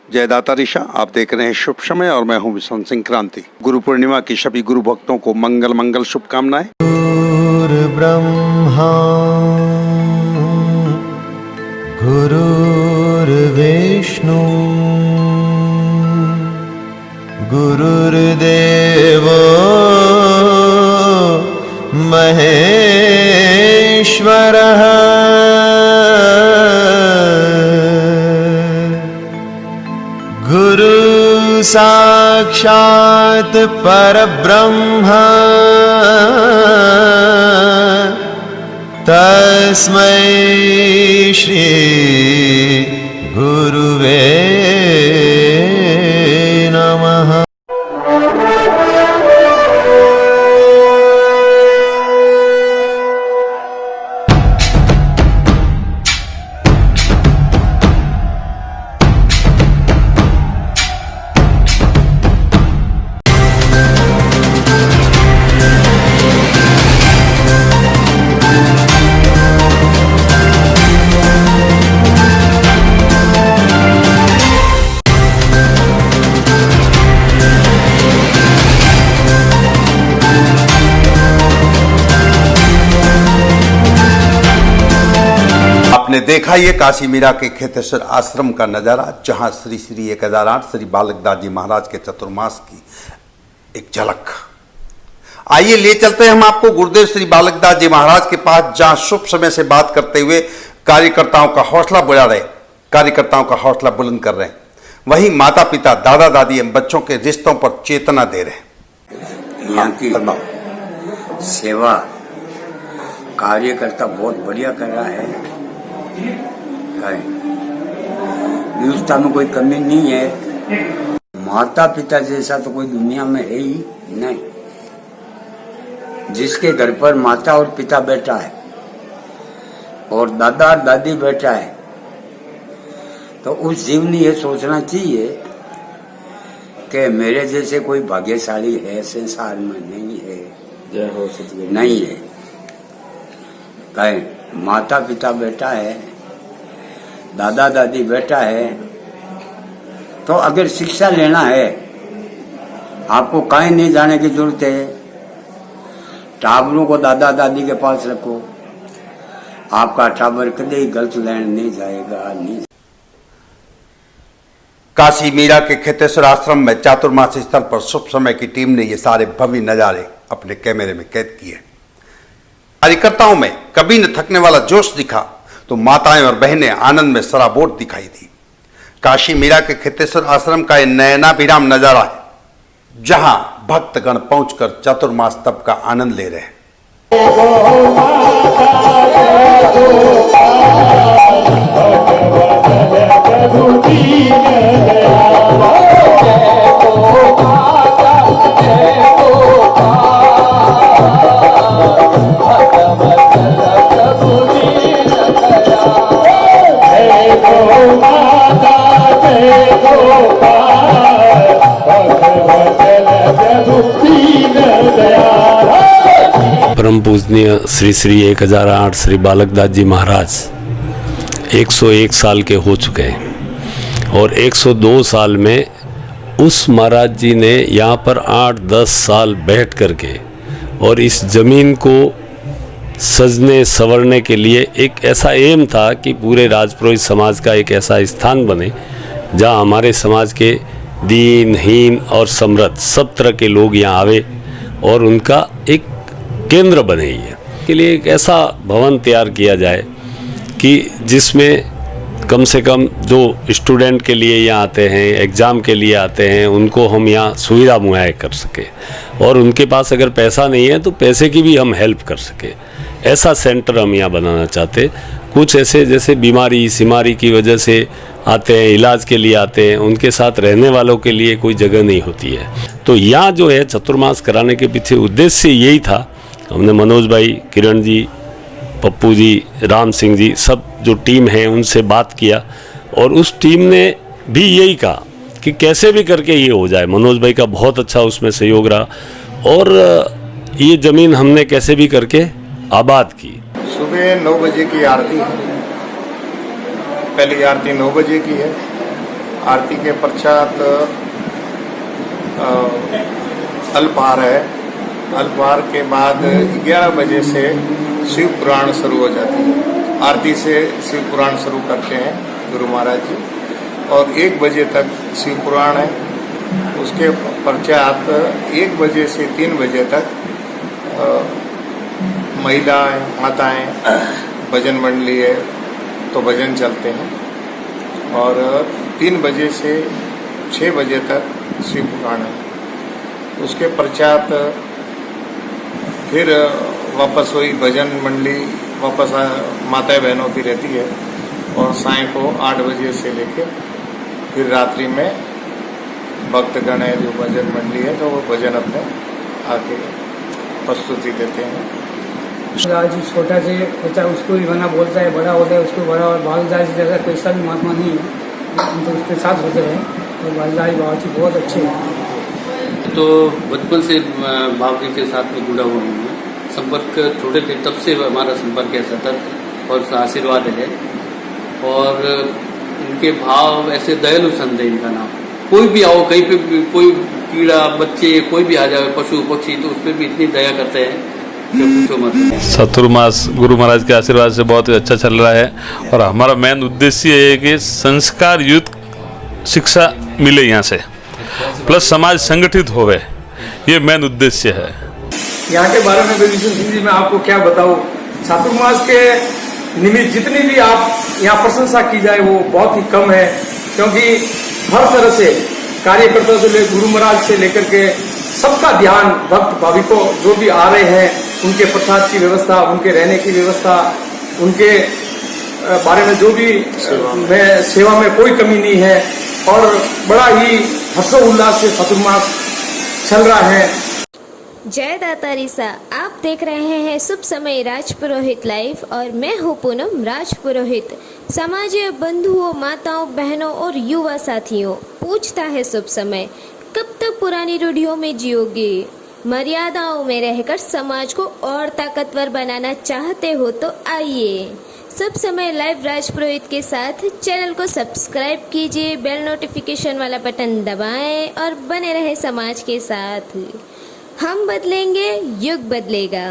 जयदाता ऋषा, आप देख रहे हैं शुभ समय और मैं हूं विश्वनाथ सिंह क्रांति। गुरु पूर्णिमा की सभी गुरु भक्तों को मंगल शुभकामनाएं। गुरु ब्रह्मा गुरुर्विष्णु गुरुर्देवो महेश्वरः गुरु साक्षात् परब्रह्म तस्मै श्री गुरुवे नमः। आपने देखा ये काशी मीरा के खेतेश्वर आश्रम का नजारा, जहां श्री श्री 1008 श्री बालकदास जी महाराज के चतुर्मास की एक झलक। आइए ले चलते हैं हम आपको गुरुदेव श्री बालकदास जी महाराज के पास, जहां शुभ समय से बात करते हुए कार्यकर्ताओं का हौसला बढ़ा रहे, कार्यकर्ताओं का हौसला बुलंद कर रहे हैं, वहीं माता पिता दादा दादी एवं बच्चों के रिश्तों पर चेतना दे रहे हैं। यहाँ की सेवा कार्यकर्ता बहुत बढ़िया कर रहा है। व्यवस्था में कोई कमी नहीं है। माता पिता जैसा तो कोई दुनिया में है ही नहीं। जिसके घर पर माता और पिता बैठा है और दादा और दादी बैठा है, तो उस जीव ने यह सोचना चाहिए कि मेरे जैसे कोई भाग्यशाली है संसार में नहीं है। नहीं है। कहे माता पिता बैठा है, दादा दादी बैठा है, तो अगर शिक्षा लेना है आपको कहीं नहीं जाने की जरूरत है। टाबरों को दादा दादी के पास रखो, आपका टाबर कभी गलत लैंड नहीं जाएगा। नहीं। काशी मीरा के खेतेश्वर आश्रम में चातुर्मास स्थल पर शुभ समय की टीम ने ये सारे भव्य नजारे अपने कैमरे में कैद किए। कार्यकर्ताओं में कभी न थकने वाला जोश दिखा तो माताएं और बहनें आनंद में सराबोर दिखाई दी। काशी मीरा के खेतेश्वर आश्रम का यह नयनाभिराम नजारा है, जहां भक्तगण पहुंचकर चतुर्मास तप का आनंद ले रहे हैं। परम पूजनीय श्री श्री 1008 श्री बालकदास जी महाराज 101 साल के हो चुके हैं और 102 साल में उस महाराज जी ने यहाँ पर 8-10 साल बैठ करके और इस ज़मीन को सजने संवरने के लिए एक ऐसा एम था कि पूरे राजपुरोहित समाज का एक ऐसा स्थान बने जहाँ हमारे समाज के दीनहीन और समृद्ध सब तरह के लोग यहाँ आवे और उनका एक केंद्र बने। ये के लिए एक ऐसा भवन तैयार किया जाए कि जिसमें कम से कम जो स्टूडेंट के लिए यहाँ आते हैं, एग्ज़ाम के लिए आते हैं, उनको हम यहाँ सुविधा मुहैया कर सके और उनके पास अगर पैसा नहीं है तो पैसे की भी हम हेल्प कर सके। ऐसा सेंटर हम यहाँ बनाना चाहते। कुछ ऐसे जैसे बीमारी सिमारी की वजह से आते हैं, इलाज के लिए आते हैं, उनके साथ रहने वालों के लिए कोई जगह नहीं होती है। तो यहाँ जो है चतुर्मास कराने के पीछे उद्देश्य यही था। हमने मनोज भाई, किरण जी, पप्पू जी, राम सिंह जी, सब जो टीम है उनसे बात किया और उस टीम ने भी यही कहा कि कैसे भी करके ये हो जाए। मनोज भाई का बहुत अच्छा उसमें सहयोग रहा और ये ज़मीन हमने कैसे भी करके आबाद की। सुबह 9 बजे की आरती है, पहली आरती 9 बजे की है आरती के पश्चात अल्पहार है। अल्पहार के बाद 11 बजे से शिव पुराण शुरू हो जाती है। आरती से शिव पुराण शुरू करते हैं गुरु महाराज जी और 1 बजे तक शिव पुराण है। उसके पश्चात 1 बजे से 3 बजे तक महिलाएं माताएं भजन मंडली है तो भजन चलते हैं और 3 बजे से 6 बजे तक शिव पुराण है। उसके पश्चात फिर वापस वही भजन मंडली वापस माताएं बहनों की रहती है और साय को 8 बजे से लेके फिर रात्रि में भक्तगण है जो भजन मंडली है तो वो भजन अपने आके प्रस्तुति देते हैं। आज छोटा से बच्चा उसको भी बना बोलता है, बड़ा होता है उसको बड़ा, और बालदास जी जैसा कोई सा भी महात्मा नहीं है, हम तो उसके साथ होते हैं। और बालदास बाबा जी बहुत अच्छे हैं। तो बचपन से बाबा जी के साथ में जुड़ा हुआ हूँ। संपर्क छोटे थे तब से हमारा संपर्क है सतत और आशीर्वाद है। और इनके भाव ऐसे दयालु संत है इनका नाम। कोई भी आओ कहीं पे भी, कोई कीड़ा बच्चे कोई भी आ जाए पशु पक्षी तो उस पर भी इतनी दया करते हैं कि पूछो मत। चतुर्मास गुरु महाराज के आशीर्वाद से बहुत ही अच्छा चल रहा है और हमारा मेन उद्देश्य ये है कि संस्कार युक्त शिक्षा मिले यहाँ से, प्लस समाज संगठित होवे, ये मेन उद्देश्य है। यहाँ के बारे में विष्णु सिंह जी मैं आपको क्या बताऊँ, चातुर्मास के निमित्त जितनी भी आप यहाँ प्रशंसा की जाए वो बहुत ही कम है, क्योंकि हर तरह से कार्यकर्ता से ले गुरु महाराज से लेकर के सबका ध्यान भक्त भाविकों जो भी आ रहे हैं उनके प्रसाद की व्यवस्था, उनके रहने की व्यवस्था, उनके बारे में जो भी सेवा में कोई कमी नहीं है और बड़ा ही हर्षोल्लास से चातुर्मास चल रहा है। जय दाता रिसा, आप देख रहे हैं शुभ समय राजपुरोहित लाइव और मैं हूँ पूनम राजपुरोहित। समाजीय बंधुओं, माताओं, बहनों और युवा साथियों, पूछता है शुभ समय कब तक पुरानी रूढ़ियों में जियोगे? मर्यादाओं में रहकर समाज को और ताकतवर बनाना चाहते हो तो आइए सब समय लाइव राजपुरोहित के साथ चैनल को सब्सक्राइब कीजिए, बेल नोटिफिकेशन वाला बटन दबाएं और बने रहे समाज के साथ। हम बदलेंगे, युग बदलेगा।